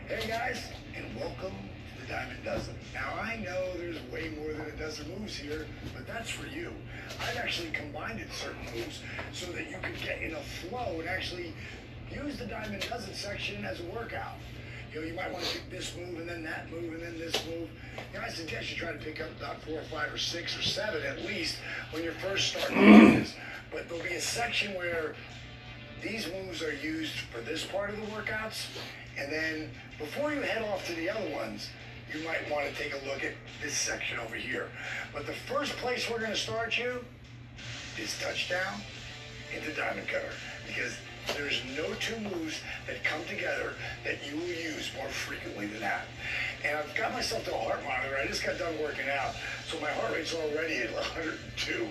Hey guys, and welcome to the Diamond Dozen. Now I know there's way more than a dozen moves here, but that's for you. I've actually combined certain moves so that you could get in a flow and actually use the Diamond Dozen section as a workout. You know, you might want to pick this move and then that move and then this move. You know, I suggest you try to pick up about 4 or 5 or 6 or 7 at least when you're first starting to do this. But there'll be a section where these moves are used for this part of the workouts, and then before you head off to the other ones, you might want to take a look at this section over here. But the first place we're going to start you is touchdown into diamond cutter, because there's no two moves that come together that you will use more frequently than that. And I've got myself to a heart monitor. I just got done working out, so my heart rate's already at 102.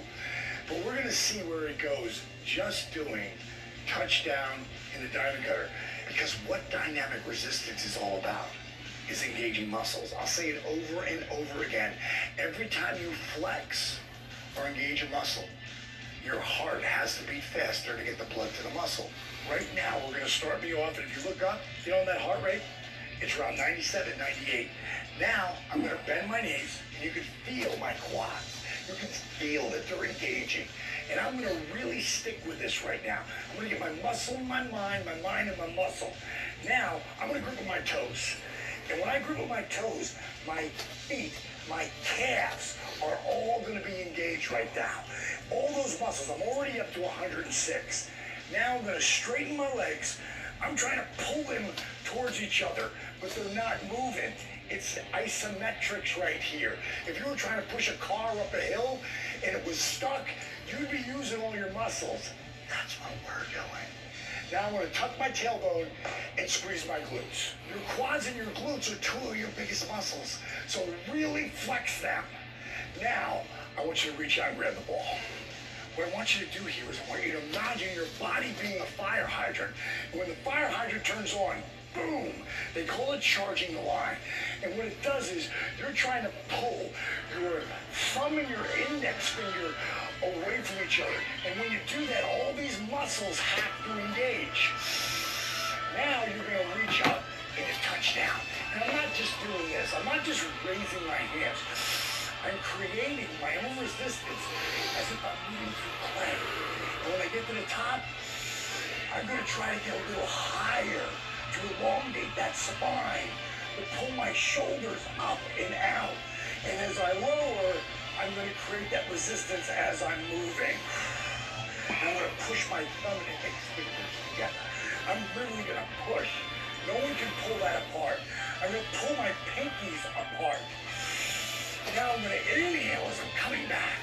But we're going to see where it goes just doing touchdown in the diamond cutter, because what dynamic resistance is all about is engaging muscles. I'll say it over and over again. Every time you flex or engage a muscle, your heart has to beat faster to get the blood to the muscle. Right now, we're going to start me off, and if you look up, you know that heart rate? It's around 97, 98. Now, I'm going to bend my knees, and you can feel my quads. You can feel that they're engaging. And I'm going to really stick with this right now. I'm going to get my muscle in my mind and my muscle. Now, I'm going to grip with my toes. And when I grip with my toes, my feet, my calves are all going to be engaged right now. All those muscles, I'm already up to 106. Now I'm going to straighten my legs. I'm trying to pull them towards each other, but they're not moving. It's isometrics right here. If you were trying to push a car up a hill and it was stuck, you'd be using all your muscles. That's what we're doing. Now I'm going to tuck my tailbone and squeeze my glutes. Your quads and your glutes are two of your biggest muscles, so really flex them. Now, I want you to reach out and grab the ball. What I want you to do here is I want you to imagine your body being a fire hydrant. And when the fire hydrant turns on, boom, they call it charging the line. And what it does is you're trying to pull your thumb and your index finger away from each other. And when you do that, all these muscles have to engage. Now you're going to reach up in a touchdown. And I'm not just doing this. I'm not just raising my hands. I'm creating my own resistance as if I'm moving through clay. And when I get to the top, I'm going to try to get a little higher to elongate that spine, to pull my shoulders up and out. And as I lower, I'm going to create that resistance as I'm moving. I'm going to push my thumb and index fingers together. I'm really going to push. No one can pull that apart. I'm going to pull my pinkies apart. Now I'm going to inhale as I'm coming back.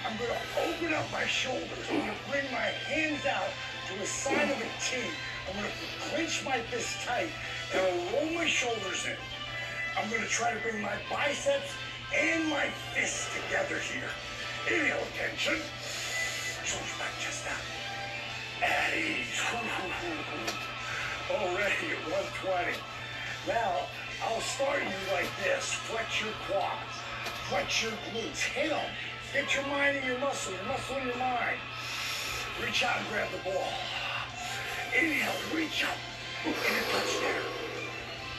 I'm going to open up my shoulders. I'm going to bring my hands out to a sign of a T. I'm going to clench my fists tight and I'll roll my shoulders in. I'm going to try to bring my biceps and my fists together here. Inhale, attention. Shoulders back, chest out. At ease. Already at 120. Now, I'll start you like this. Flex your quads. Flex your glutes. Hit them. Get your mind in your muscle in your mind. Reach out and grab the ball. Inhale, reach up. And a touchdown.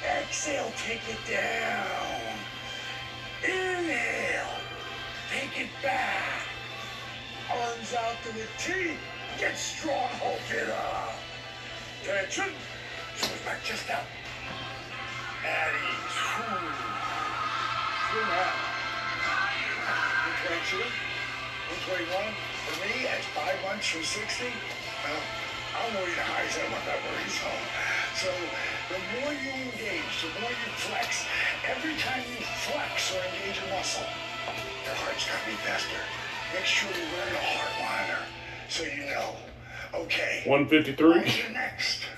Exhale, take it down. Inhale. Take it back. Arms out to the T. Get strong. Hold it up. Attention. Shoulders back, chest out. At ease. 3.5. 122. 121. For me, that's 5 months from 60. I'm already the highest end of that worry zone. So the more you engage, the more you flex. Every time you flex or engage a muscle, your heart's got to beat faster. Make sure you're wearing a heart monitor so you know. Okay. 153. What's your next?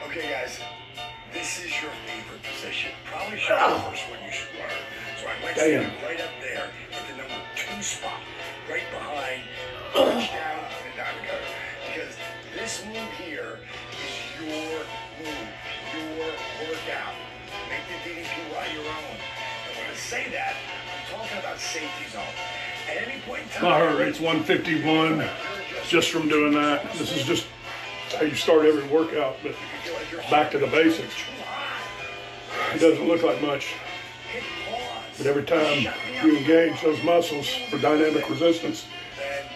Okay, guys, this is your favorite position. Probably should be the first one you should learn. So I'd like to see you right up there at the number 2 spot, right behind touchdown and a diamond cutter. Because this move here is your move, your workout. Make the DDPY your own. And when I say that, I'm talking about safety zone. At any point in time, my heart rate's 151. you're just just from doing that. This is just how you start every workout, but back to the basics. It doesn't look like much, but every time you engage those muscles for dynamic resistance,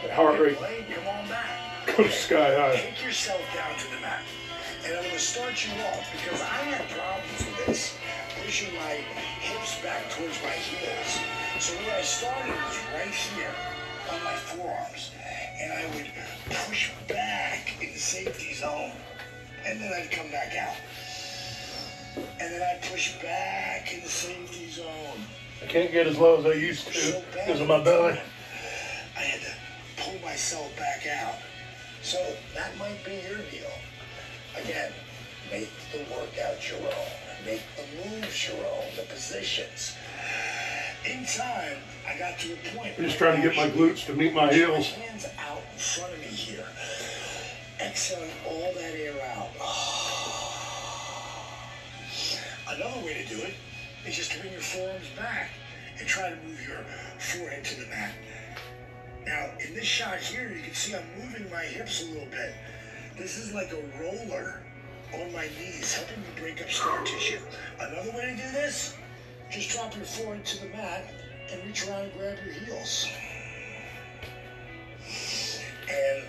the heart rate goes sky high. Take yourself down to the mat. And I'm going to start you off because I had problems with this, pushing my hips back towards my heels. So where I started was right here on my forearms. And I would push back in the safety zone. And then I'd come back out. And then I'd push back in the safety zone. I can't get as low as I used to because of my belly. I had to pull myself back out. So that might be your deal. Again, make the workout your own. Make the moves your own, the positions. In time, I got to a point I'm just trying to get my glutes to meet my heels. Hands out in front of me here. Exhaling all that air out. Another way to do it is just to bring your forearms back and try to move your forehead to the mat. Now, in this shot here, you can see I'm moving my hips a little bit. This is like a roller on my knees, helping me break up scar tissue. Another way to do this, just drop your forehead to the mat and reach around and grab your heels. And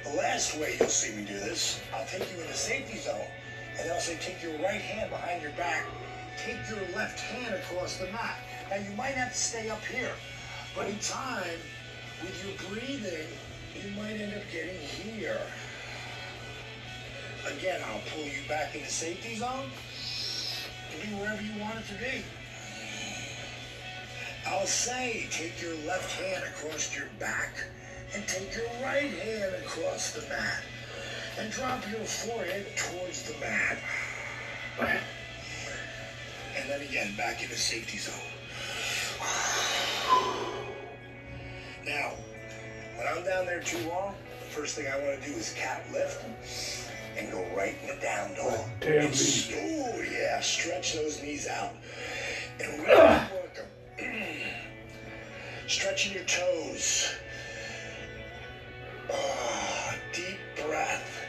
the last way you'll see me do this, I'll take you in the safety zone, and I'll say take your right hand behind your back, take your left hand across the mat. Now, you might have to stay up here, but in time, with your breathing, you might end up getting here. Again, I'll pull you back into safety zone to be wherever you want it to be. I'll say, take your left hand across your back and take your right hand across the mat and drop your forehead towards the mat. And then again, back into safety zone. Now, when I'm down there too long, the first thing I want to do is cat lift and go right in the down dog. Damn. Oh, yeah, stretch those knees out. And really work them. Stretching your toes. Deep breath.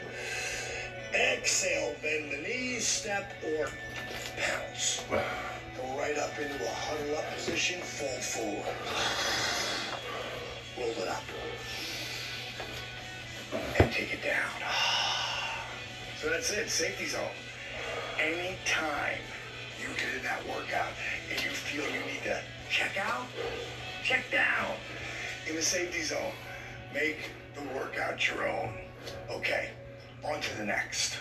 Exhale, bend the knees, step or pounce. Go right up into a huddle up position, fold forward. Roll it up. And take it down. So that's it, safety zone. Anytime you get in that workout and you feel you need to check out, check down in the safety zone, make the workout your own. Okay, on to the next.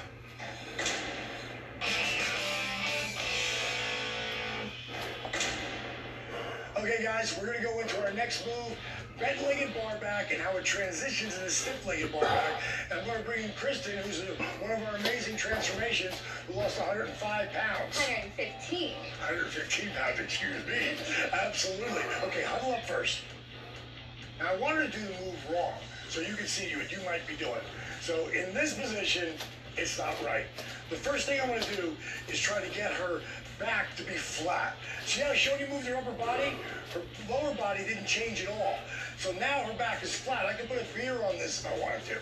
Okay guys, we're gonna go into our next move, bent-legged bar back and how it transitions into stiff-legged bar back. And I'm gonna bring in Kristen, who's one of our amazing transformations, who lost 105 pounds. 115. 115 pounds, excuse me. Absolutely. Okay, huddle up first. Now I want her to do the move wrong, so you can see what you might be doing. So in this position, it's not right. The first thing I want to do is try to get her back to be flat. See how Shoni moved her upper body? Her lower body didn't change at all. So now her back is flat. I can put a veer on this if I wanted to.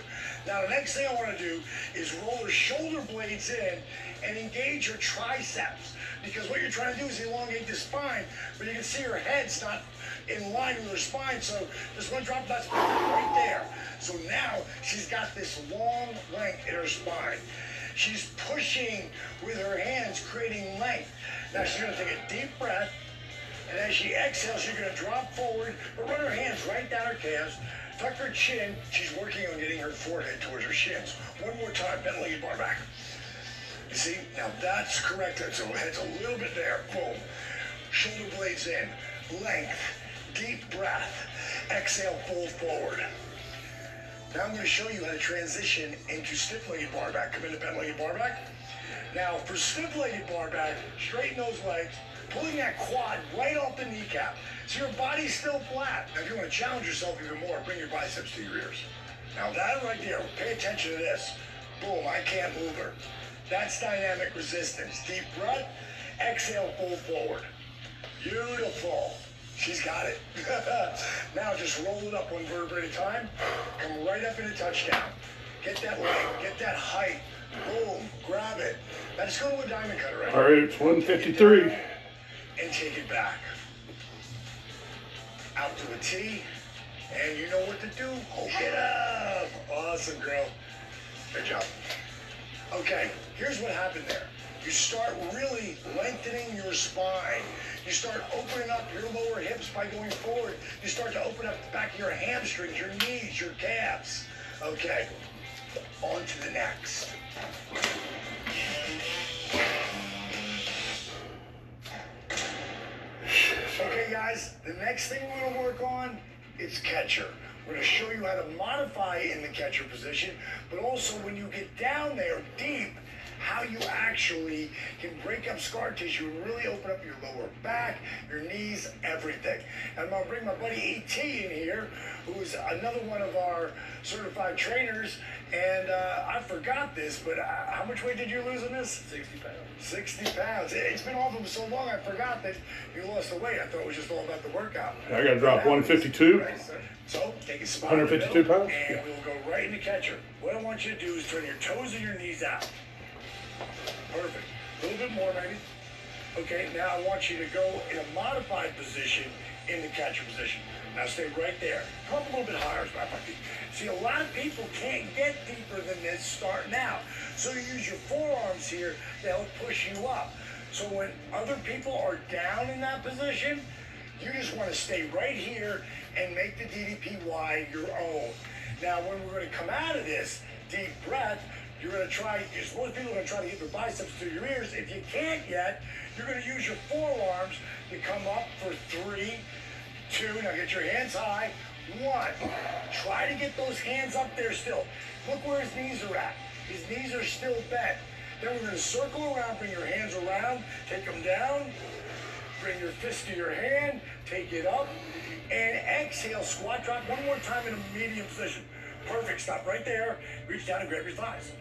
Now the next thing I want to do is roll her shoulder blades in and engage her triceps. Because what you're trying to do is elongate the spine, but you can see her head's not in line with her spine, so just one drop that's right there. So now she's got this long length in her spine. She's pushing with her hands, creating length. Now she's going to take a deep breath, and as she exhales, she's going to drop forward, but run her hands right down her calves, tuck her chin. She's working on getting her forehead towards her shins. One more time, bent-legged bar back. You see, now that's correct. So head's a little bit there. Boom. Shoulder blades in. Length. Deep breath. Exhale, fold forward. Now I'm going to show you how to transition into stiff-legged bar back. Come into bent-legged bar back. Now for stiff-legged bar back, straighten those legs, pulling that quad right off the kneecap. So your body's still flat. Now if you want to challenge yourself even more, bring your biceps to your ears. Now that right there, pay attention to this. Boom, I can't move her. That's dynamic resistance. Deep breath, exhale, fold forward. Beautiful. She's got it. Now just roll it up one vertebrae at a time. Come right up into touchdown. Get that leg, get that height. Boom, grab it. Now just go to a diamond cutter right All right, it's 153. And take it back. Out to a T. And you know what to do. Hold it up. Awesome, girl. Good job. Okay, here's what happened there. You start really lengthening your spine. You start opening up your lower hips by going forward. You start to open up the back of your hamstrings, your knees, your calves. Okay, on to the next. Okay, guys, the next thing we're gonna work on is catcher. We're gonna show you how to modify in the catcher position, but also when you get down there deep, how you actually can break up scar tissue and really open up your lower back, your knees, everything. And I'm gonna bring my buddy ET in here, who's another one of our certified trainers. And I forgot this, but how much weight did you lose in this? 60 pounds. 60 pounds. It's been off of so long, I forgot that you lost the weight. I thought it was just all about the workout. I got to drop 152. Right, so take a spot 152 pounds? and we'll go right into catcher. What I want you to do is turn your toes and your knees out. Perfect. A little bit more, maybe. Okay, now I want you to go in a modified position in the catcher position. Now stay right there. Come up a little bit higher as a matter of fact. See, a lot of people can't get deeper than this starting out. So you use your forearms here to help push you up. So when other people are down in that position, you just want to stay right here and make the DDPY your own. Now, when we're going to come out of this, deep breath, you're going to try, because most people are going to try to get their biceps through your ears. If you can't yet, you're going to use your forearms to come up for 3, 2, now get your hands high, 1. Try to get those hands up there still. Look where his knees are at. His knees are still bent. Then we're going to circle around, bring your hands around, take them down, bring your fist to your hand, take it up, and exhale, squat drop one more time in a medium position. Perfect, stop right there, reach down and grab your thighs.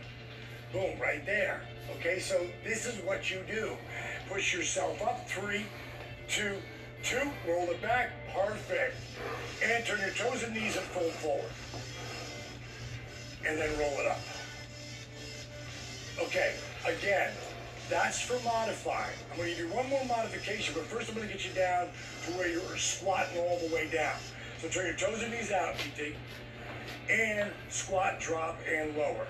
Boom, right there. Okay, so this is what you do. Push yourself up, 3, 2, 2, roll it back, perfect. And turn your toes and knees and fold forward. And then roll it up. Okay, again, that's for modifying. I'm going to give you one more modification, but first I'm going to get you down to where you're squatting all the way down. So turn your toes and knees out, PT, and squat, drop, and lower.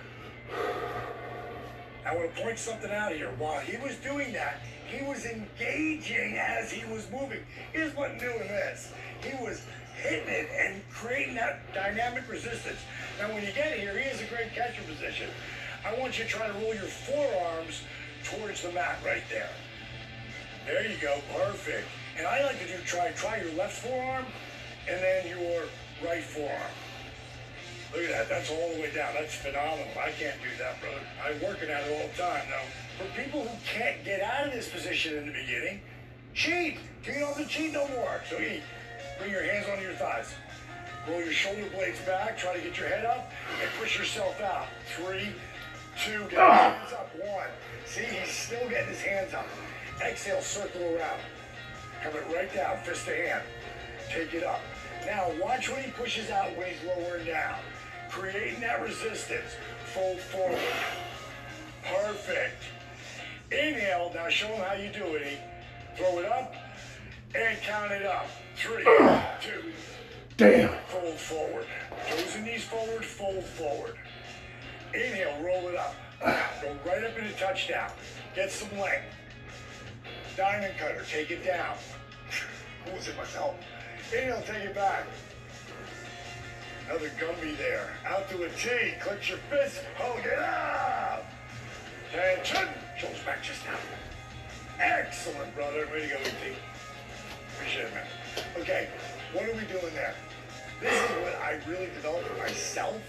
I want to point something out here. While he was doing that, he was engaging as he was moving. He just wasn't doing this. He was hitting it and creating that dynamic resistance. Now, when you get here, he is a great catcher position. I want you to try to roll your forearms towards the mat right there. There you go, perfect. And I like to do try your left forearm and then your right forearm. Look at that, that's all the way down. That's phenomenal. I can't do that, brother. I'm working at it all the time now. For people who can't get out of this position in the beginning, cheat. You don't have to cheat no more. So eat. Bring your hands onto your thighs. Roll your shoulder blades back. Try to get your head up and push yourself out. 3, 2, down. Hands up. 1. See, he's still getting his hands up. Exhale, circle around. Coming right down, fist to hand. Take it up. Now, watch when he pushes out when he's lowering down. Creating that resistance. Fold forward. Perfect. Inhale. Now show him how you do it. Throw it up and count it up. 3, 2. Damn. Fold forward. Toes and knees forward, fold forward. Inhale, roll it up. Go right up into touchdown. Get some length. Diamond cutter, take it down. Who was it myself? Inhale, take it back. Another Gumby there. Out to a T. Clench your fist. Hold it up. Tension. Shoulders back just now. Excellent, brother. Way to go, ET. Appreciate it, man. Okay, what are we doing there? This is what I really developed for myself,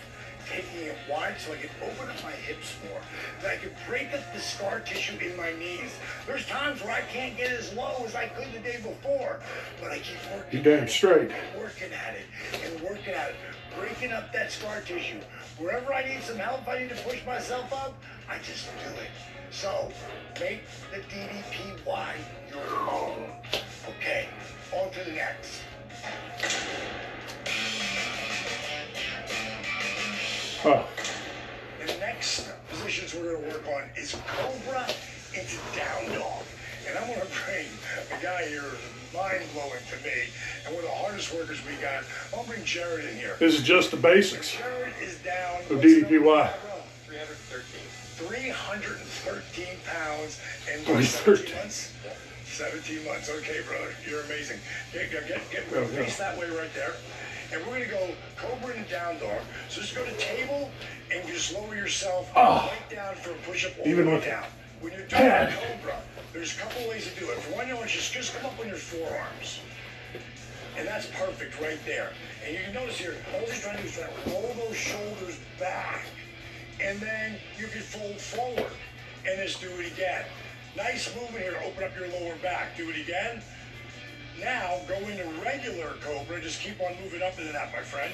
taking it wide so I can open up my hips more, that I can break up the scar tissue in my knees. There's times where I can't get as low as I could the day before, but I keep working. You're damn straight. Working at it and working at it, breaking up that scar tissue. Wherever I need some help, I need to push myself up, I just do it. So, make the DDPY your own. Okay, on to the next. The next positions we're going to work on is Cobra into Down Dog. And I'm going to bring a guy here who's mind-blowing to me, and one of the hardest workers we got. I'll bring Jared in here. This is just the basics. Jared is down. So DDPY. 313 pounds and 17 months. 17 months. Okay, brother, you're amazing. Get face that way right there. And we're gonna go Cobra and Down Dog. So just go to table and just lower yourself right down for a push-up all the way down. When you're doing Cobra, there's a couple ways to do it. For one, you want to just come up on your forearms. And that's perfect right there. And you can notice here, all you're trying to do is try to roll those shoulders back. And then you can fold forward. And just do it again. Nice movement here to open up your lower back. Do it again. Now, go into regular Cobra. Just keep on moving up into that, my friend.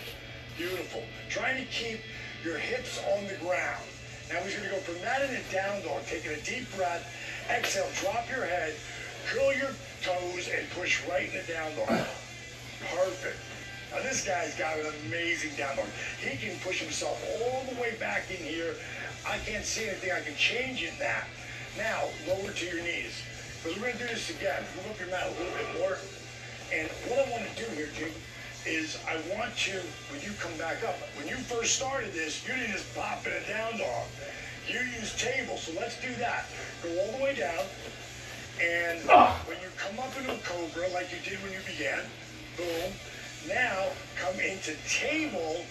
Beautiful. Trying to keep your hips on the ground. Now he's going to go from that into Down Dog. Taking a deep breath. Exhale, drop your head. Curl your toes and push right into Down Dog. Perfect. Now this guy's got an amazing Down Dog. He can push himself all the way back in here. I can't see anything I can change in that. Now, lower to your knees. Because we're going to do this again. Move up your mat a little bit more. And what I want to do here, Jake, is I want to, when you come back up, when you first started this, you didn't just pop in a Down Dog. You used table, so let's do that. Go all the way down. And when you come up into a Cobra, like you did when you began, boom. Now, come into table,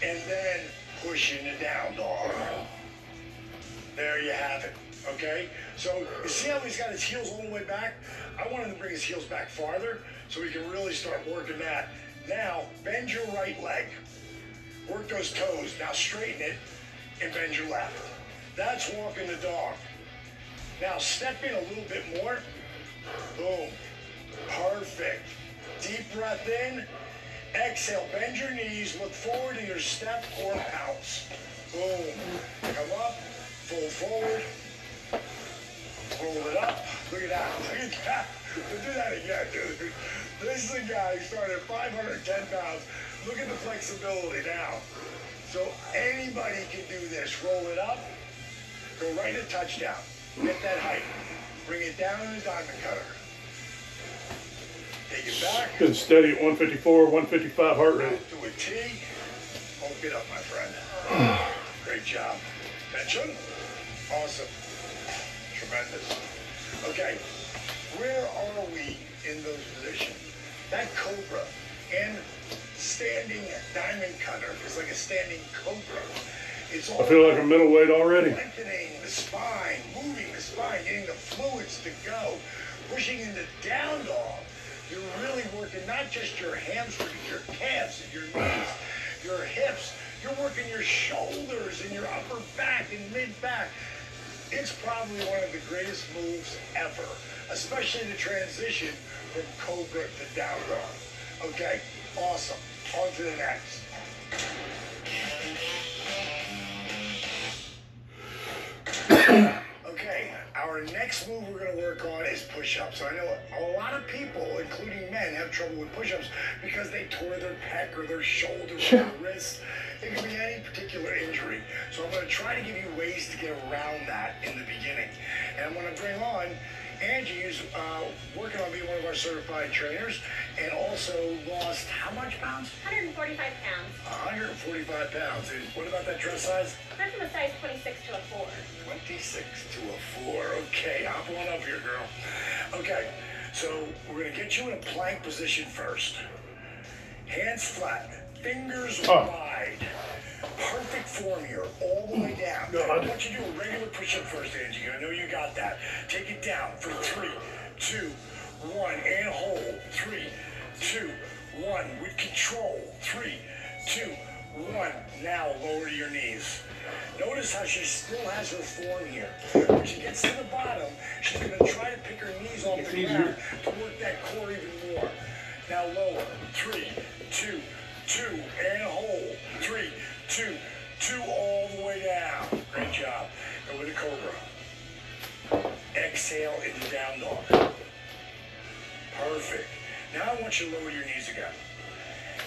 and then push into Down Dog. There you have it. Okay, so you see how he's got his heels all the way back? I want him to bring his heels back farther so we can really start working that. Now, bend your right leg. Work those toes. Now straighten it and bend your left. That's walking the dog. Now step in a little bit more. Boom. Perfect. Deep breath in. Exhale. Bend your knees. Look forward in your step or bounce. Boom. Come up. Fold forward. Roll it up. Look at that. Look at that. We'll do that again, dude. This is a guy who started at 510 pounds. Look at the flexibility now. So anybody can do this. Roll it up. Go right to touchdown. Get that height. Bring it down in the diamond cutter. Take it back. Good steady at 154, 155 heart rate. Do a T. Oh, get up, my friend. Great job. Tension. Awesome. Tremendous. Okay, where are we in those positions? That Cobra and standing diamond cutter is like a standing Cobra. It's all I feel like a middleweight already. lengthening the spine, moving the spine, getting the fluids to go, pushing into Down Dog. You're really working not just your hamstrings, your calves, and your knees, your hips. You're working your shoulders and your upper back and mid-back. It's probably one of the greatest moves ever, especially the transition from Cobra to Down Dog. Okay, awesome. On to the next. Okay, our next move we're going to work on is push-ups. So I know a lot of people, including men, have trouble with push-ups because they tore their pec or their shoulder or their wrist. It could be any particular injury. So I'm going to try to give you ways to get around that in the beginning. And I'm going to bring on Angie, who's working on being one of our certified trainers, and also lost how much pounds? 145 pounds. 145 pounds. And what about that dress size? I'm from a size 26 to a 4. 26 to a 4. Okay, hop on up here, girl. Okay, so we're going to get you in a plank position first. Hands flat. Fingers wide. Perfect form here, all the way down. I want you to do a regular push-up first, Angie. I know you got that. Take it down for 3, 2, 1, and hold. 3, 2, 1, with control. 3, 2, 1. Now lower to your knees. Notice how she still has her form here. When she gets to the bottom, she's going to try to pick her knees off the ground to work that core even more. Now lower. 3, 2, 2, and hold. 3, 2, 2, all the way down. Great job. Go into cobra. Exhale into down dog. Perfect. Now I want you to lower your knees again.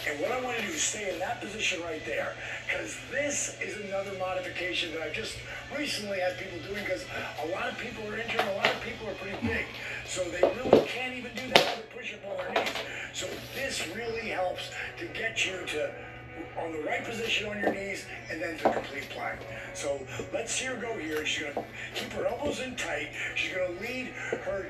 And what I want to do is stay in that position right there, because this is another modification that I've just recently had people doing, because a lot of people are injured, a lot of people are pretty big, so they really can't even do that other push-up on their knees. So this really helps to get you to on the right position on your knees and then to complete plank. So let's see her go here. She's going to keep her elbows in tight. She's going to lead her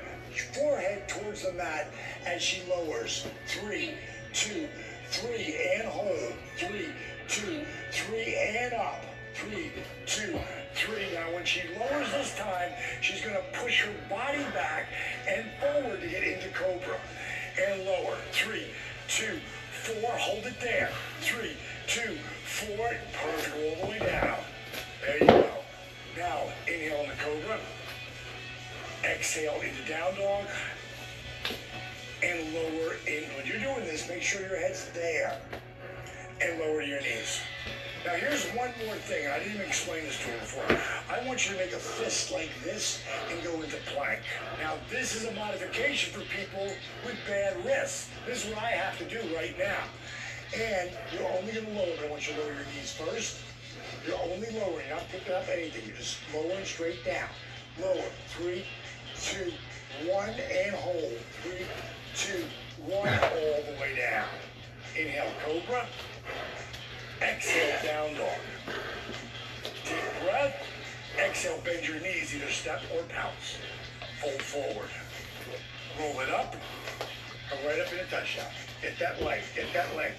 forehead towards the mat as she lowers. 3, 2, 3, and hold. 3, 2, 3, and up. 3, 2, 3. Now when she lowers this time, she's going to push her body back and forward to get into cobra. And lower. 3, 2, 4. Hold it there. 3, 2, 4. Perfect. All the way down. There you go. Now inhale in the cobra. Exhale into down dog. And lower in. When you're doing this, make sure your head's there. And lower your knees. Now here's one more thing. I didn't even explain this to her before. I want you to make a fist like this and go into plank. Now this is a modification for people with bad wrists. This is what I have to do right now. And you're only going to lower, but I want you to lower your knees first. You're only lowering, not picking up anything. You're just lowering straight down. Lower. 3, 2, 1, and hold. 3, 2, 1, all the way down. Inhale, cobra. Exhale, down dog. Deep breath. Exhale, bend your knees, either step or pounce. Fold forward. Roll it up. Come right up in a touchdown. Get that leg. Get that leg.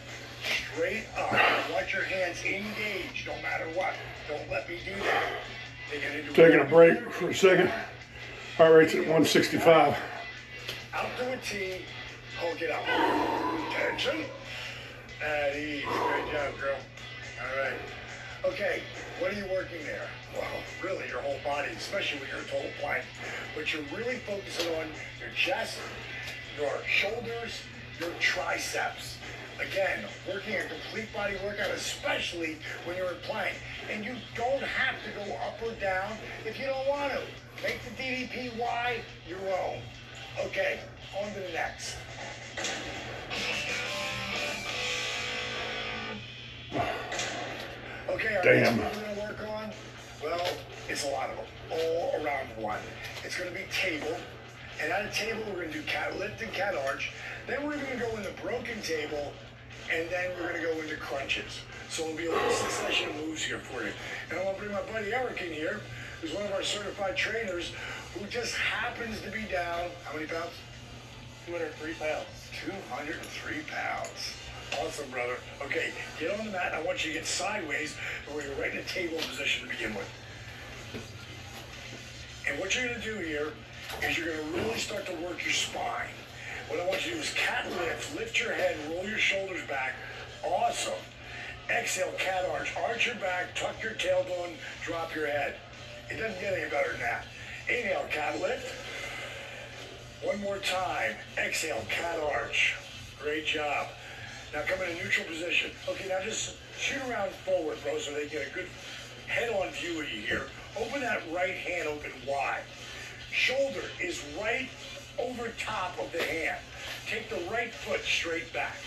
Straight up. Watch your hands engaged no matter what. Don't let me do that. Taking a break for a second. Heart rate's at 165. Out to a T. Hold it up. Tension. At ease. Great job, girl. All right. Okay, what are you working there? Well, really your whole body, especially when you're a total plank. But you're really focusing on your chest, your shoulders, your triceps. Again, working a complete body workout, especially when you're in plank. And you don't have to go up or down if you don't want to. Make the DDPY your own. Okay, on to the next. Okay, our next one we're going to work on, well, it's a lot of them, all around one. It's going to be table, and at a table we're going to do cat lift and cat arch. Then we're going to go into broken table, and then we're going to go into crunches. So it'll be a little succession of moves here for you. And I want to bring my buddy Eric in here, who's one of our certified trainers, who just happens to be down, how many pounds? 203 pounds. 203 pounds. Awesome, brother. Okay, get on the mat. I want you to get sideways, where you're right in a table position to begin with. And what you're going to do here is you're going to really start to work your spine. What I want you to do is cat lift. Lift your head, roll your shoulders back. Awesome. Exhale, cat arch. Arch your back, tuck your tailbone, drop your head. It doesn't get any better than that. Inhale, cat lift. One more time. Exhale, cat arch. Great job. Now come in a neutral position. Okay, now just shoot around forward, bro, so they get a good head-on view of you here. Open that right hand open wide. Shoulder is right over top of the hand. Take the right foot straight back.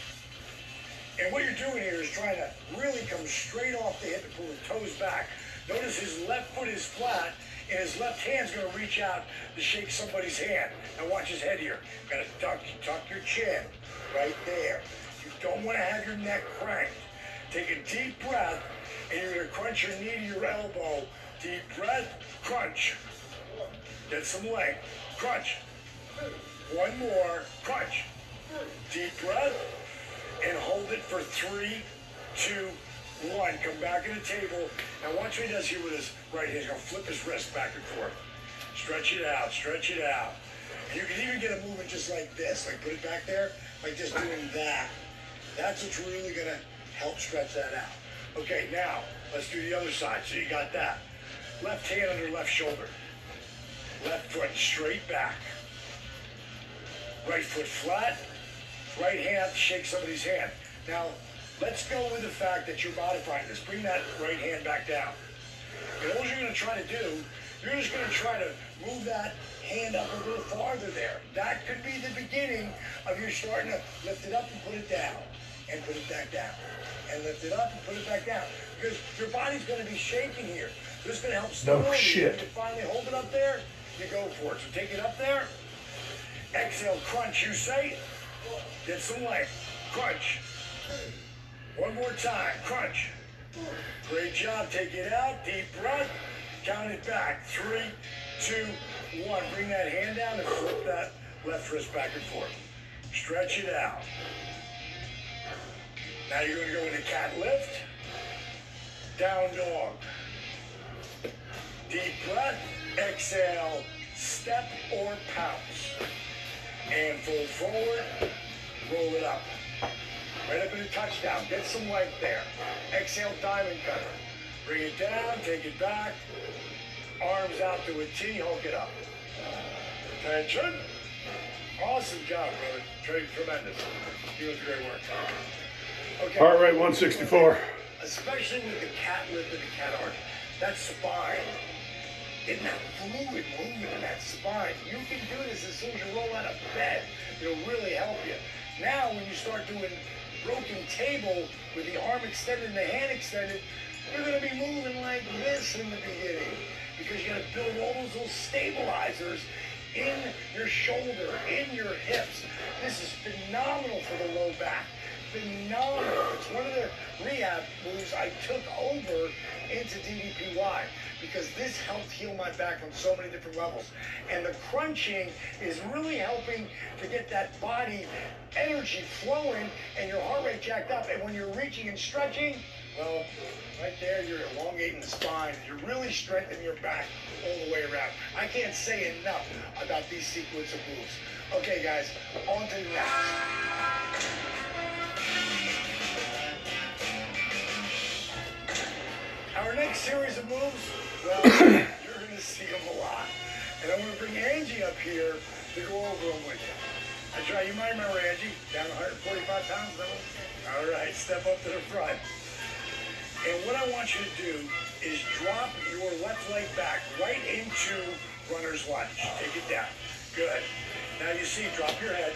And what you're doing here is trying to really come straight off the hip and pull the toes back. Notice his left foot is flat, and his left hand's going to reach out to shake somebody's hand. Now watch his head here. Got to tuck your chin right there. You don't want to have your neck cranked. Take a deep breath, and you're going to crunch your knee to your elbow. Deep breath, crunch. Get some length. Crunch. One more. Crunch. Deep breath, and hold it for 3, 2, 1. Come back to the table. Now watch what he does here with his right hand. He's going to flip his wrist back and forth. Stretch it out. Stretch it out. And you can even get a movement just like this. Like put it back there. Like just doing that. That's what's really going to help stretch that out. Okay, now let's do the other side. So you got that. Left hand under left shoulder. Left foot straight back. Right foot flat. Right hand shake somebody's hand. Now, let's go with the fact that you're modifying this. Bring that right hand back down. And all you're going to try to do, you're just going to try to move that hand up a little farther there. That could be the beginning of you starting to lift it up and put it down. And put it back down. And lift it up and put it back down. Because your body's going to be shaking here. This is going to help stability. No shit. When you finally hold it up there, you go for it. So take it up there. Exhale, crunch, you say. Get some length. Crunch. One more time. Crunch. Great job. Take it out. Deep breath. Count it back. 3, 2, 1. Bring that hand down and flip that left wrist back and forth. Stretch it out. Now you're going to go into cat lift. Down dog. Deep breath. Exhale. Step or pounce. And fold forward. Roll it up. Right up in a touchdown. Get some length there. Exhale, diamond cutter. Bring it down, take it back. Arms out to a T, hulk it up. Attention. Awesome job, brother. Tremendous. You was great work. Okay. Heart rate 164. Especially with the cat lift and the cat arch. That spine. Getting that fluid movement in that spine. You can do this as soon as you roll out of bed. It'll really help you. Now, when you start doing broken table with the arm extended and the hand extended, you're going to be moving like this in the beginning because you got to build all those little stabilizers in your shoulder, in your hips. This is phenomenal for the low back. Phenomenal. It's one of the rehab moves I took over into DDPY because this helped heal my back on so many different levels. And the crunching is really helping to get that body energy flowing and your heart rate jacked up. And when you're reaching and stretching, well, right there, you're elongating the spine. You're really strengthening your back all the way around. I can't say enough about these sequence of moves. Okay, guys, on to the next. Our next series of moves, well, you're going to see them a lot. And I'm going to bring Angie up here to go over them with you. That's right, you might remember Angie, down 145 pounds, that one? All right, step up to the front. And what I want you to do is drop your left leg back right into runner's lunge. Take it down. Good. Now you see, drop your head.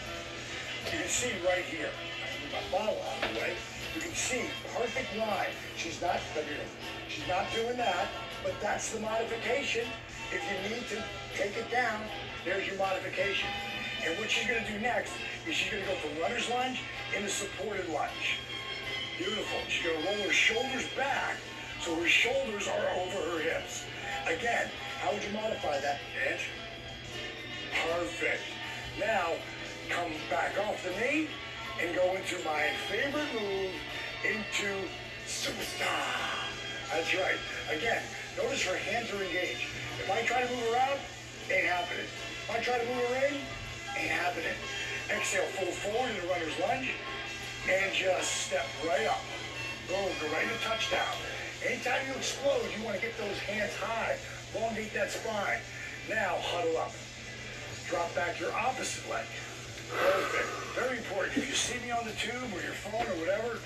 You can see right here. I'm going to move my bottle out of the way. You can see, perfect line. She's not doing that, but that's the modification. If you need to take it down, there's your modification. And what she's going to do next is she's going to go from runner's lunge into supported lunge. Beautiful. She's going to roll her shoulders back so her shoulders are over her hips. Again, how would you modify that, Ange? Perfect. Now, come back off the knee and go into my favorite move, into superstar. That's right. Again, notice her hands are engaged. If I try to move around, ain't happening. If I try to move her in, ain't happening. Exhale, fold forward into runner's lunge, and just step right up. Boom, go right into touchdown. Anytime you explode, you want to get those hands high. Elongate that spine. Now, huddle up. Drop back your opposite leg. Perfect. Very important. If you see me on the tube or your phone or whatever,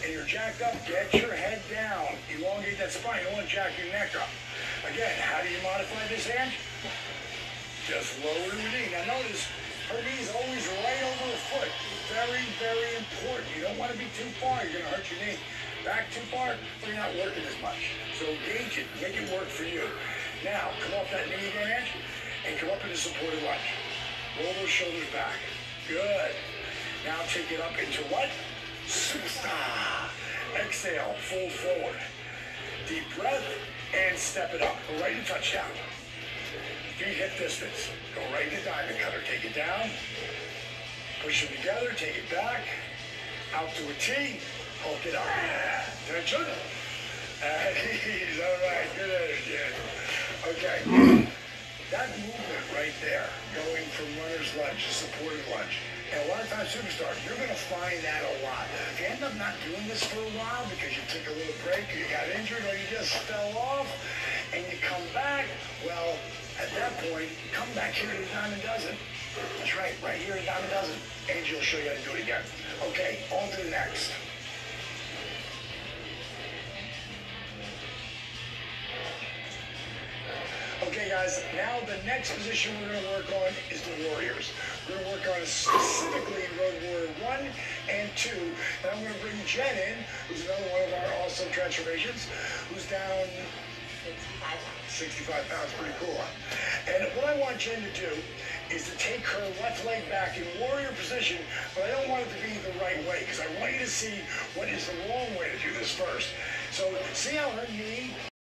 and you're jacked up, get your head down. Elongate that spine. You don't want to jack your neck up. Again, how do you modify this hand? Just lower the knee. Now notice, her knee is always right over her foot. Very, very important. You don't want to be too far. You're going to hurt your knee. Back too far, well, you're not working as much. So engage it. Make it work for you. Now, come off that knee again, and come up into supported lunge. Roll those shoulders back. Good. Now take it up into what? Superstar. Exhale, fold forward. Deep breath, and step it up. Go right into touchdown. Feet hip distance. Go right into diamond cutter. Take it down. Push them together. Take it back. Out to a T. Hulk it up. Attention. At ease. All right. Good energy. Okay. That movement right there, going from runner's lunge to supported lunge. And a lot of times, superstars, you're going to find that a lot. If you end up not doing this for a while because you took a little break or you got injured or you just fell off and you come back, well, at that point, come back here to the Diamond Dozen. That's right here at Diamond Dozen. Angel will show you how to do it again. Okay, on to the next. guys, now the next position we're going to work on is the Warriors. We're going to work on it specifically in Road Warrior 1 and 2. And I'm going to bring Jen in, who's another one of our awesome transformations, who's down 65 pounds, pretty cool. And what I want Jen to do is to take her left leg back in warrior position, but I don't want it to be the right way, because I want you to see what is the wrong way to do this first. So see how her knee